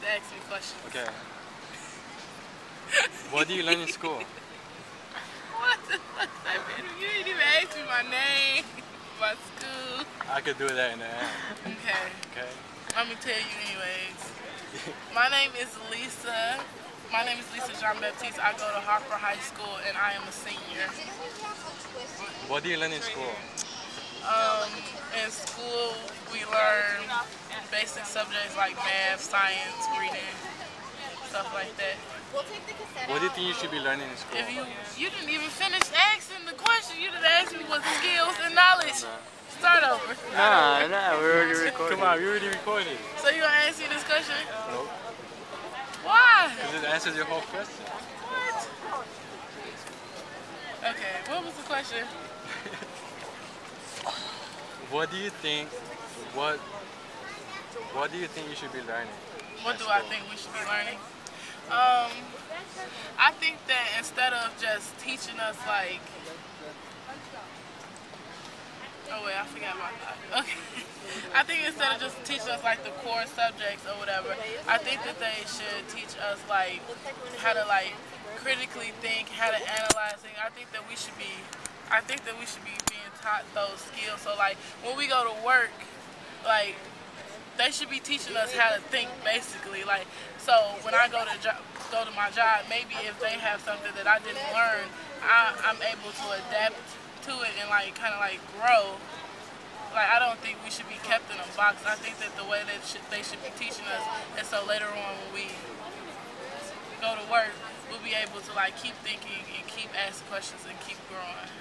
to ask me questions. Okay. What do you learn in school? What the fuck does that mean? You didn't even ask me my name, my school. I could do that in the end. Okay. Okay. Let me tell you anyways. My name is Lisa. My name is Lisa Jean-Baptiste. I go to Harper High School and I am a senior. What do you learn in school? In school, we learn basic subjects like math, science, reading, stuff like that. What do you think you should be learning in school? If you didn't even finish asking the question, you didn't ask me what skills and knowledge. Start over. Nah, we're already recording. Come on, we already recorded. So you gonna answer this question? Nope. Why? Because it answers your whole question. What? Okay, what was the question? What do you think? What do you think you should be learning? What do I think we should be learning? I think that instead of just teaching us like, oh wait, I forgot about that. Okay. I think instead of just teaching us like the core subjects or whatever, I think that they should teach us like how to like critically think, how to analyze things. I think that we should be being taught those skills. So like when we go to work, like they should be teaching us how to think basically. Like so when I go to my job, maybe if they have something that I didn't learn, I'm able to adapt to it and like kind of like grow. Like I don't think we should be kept in a box. I think that the way that they should be teaching us is so later on when we go to work, we'll be able to like keep thinking and keep asking questions and keep growing.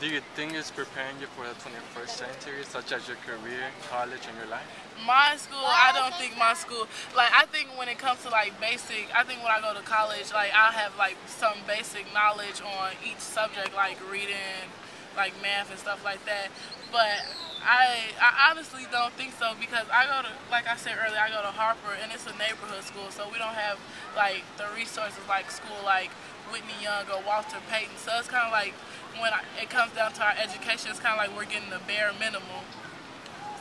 Do you think it's preparing you for the 21st century, such as your career, college, and your life? My school, I don't think my school, like I think when it comes to like basic, I think when I go to college, like I'll have like some basic knowledge on each subject, like reading, like math and stuff like that. But I honestly don't think so because I go to, like I said earlier, I go to Harper and it's a neighborhood school, so we don't have like the resources like school like Whitney Young or Walter Payton. So it's kind of like when it comes down to our education, it's kind of like we're getting the bare minimum.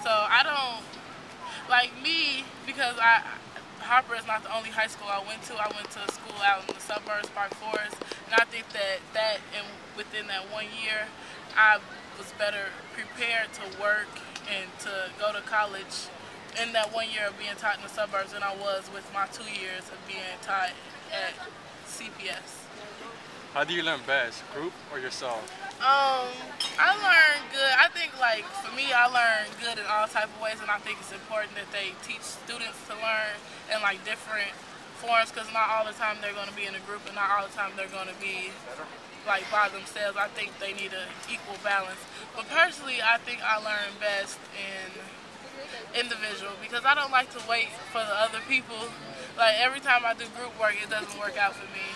So I don't, like me, because Harper is not the only high school I went to. I went to a school out in the suburbs, Park Forest, and I think that within that 1 year, I was better prepared to work and to go to college in that 1 year of being taught in the suburbs than I was with my 2 years of being taught at CPS. How do you learn best, group or yourself? I learn good. I think like for me, I learn good in all type of ways, and I think it's important that they teach students to learn in like different forms, because not all the time they're going to be in a group, and not all the time they're going to be like by themselves. I think they need an equal balance. But personally, I think I learn best in individual because I don't like to wait for the other people. Like every time I do group work, it doesn't work out for me.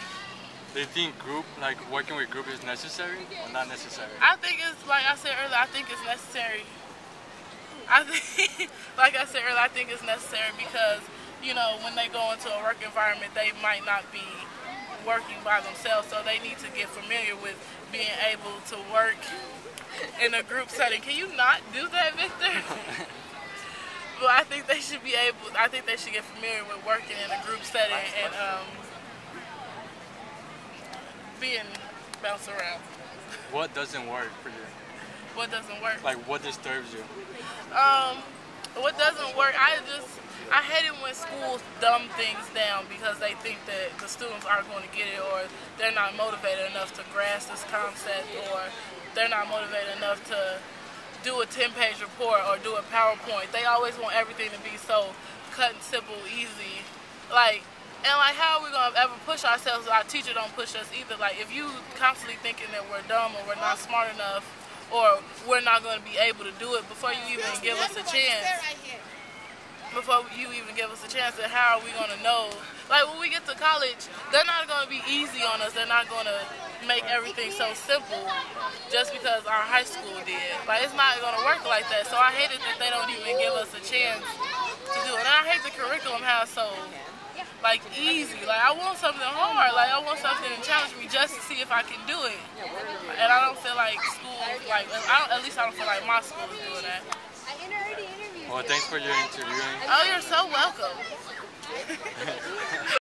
Do you think group, like working with group, is necessary or not necessary? I think it's, like I said earlier, I think it's necessary. I think, like I said earlier, I think it's necessary because, you know, when they go into a work environment, they might not be working by themselves, so they need to get familiar with being able to work in a group setting. Can you not do that, Victor? Well, I think they should be able, I think they should get familiar with working in a group setting and being bounced around. What doesn't work for you? What doesn't work? Like what disturbs you? What doesn't work, I hate it when schools dumb things down because they think that the students aren't going to get it, or they're not motivated enough to grasp this concept, or they're not motivated enough to do a 10-page report or do a PowerPoint. They always want everything to be so cut and simple, easy. And how are we going to ever push ourselves if our teacher don't push us either? Like, if you constantly thinking that we're dumb or we're not smart enough or we're not going to be able to do it before you even give us a chance, then how are we going to know? Like, when we get to college, they're not going to be easy on us. They're not going to make everything so simple just because our high school did. Like, it's not going to work like that. So I hate it that they don't even give us a chance to do it. And I hate the curriculum how it's so like easy. Like I want something hard. Like I want something to challenge me just to see if I can do it. And I don't feel like school, like at least I don't feel like my school is doing that. Well, Well, thanks for your interviewing. Oh, you're so welcome.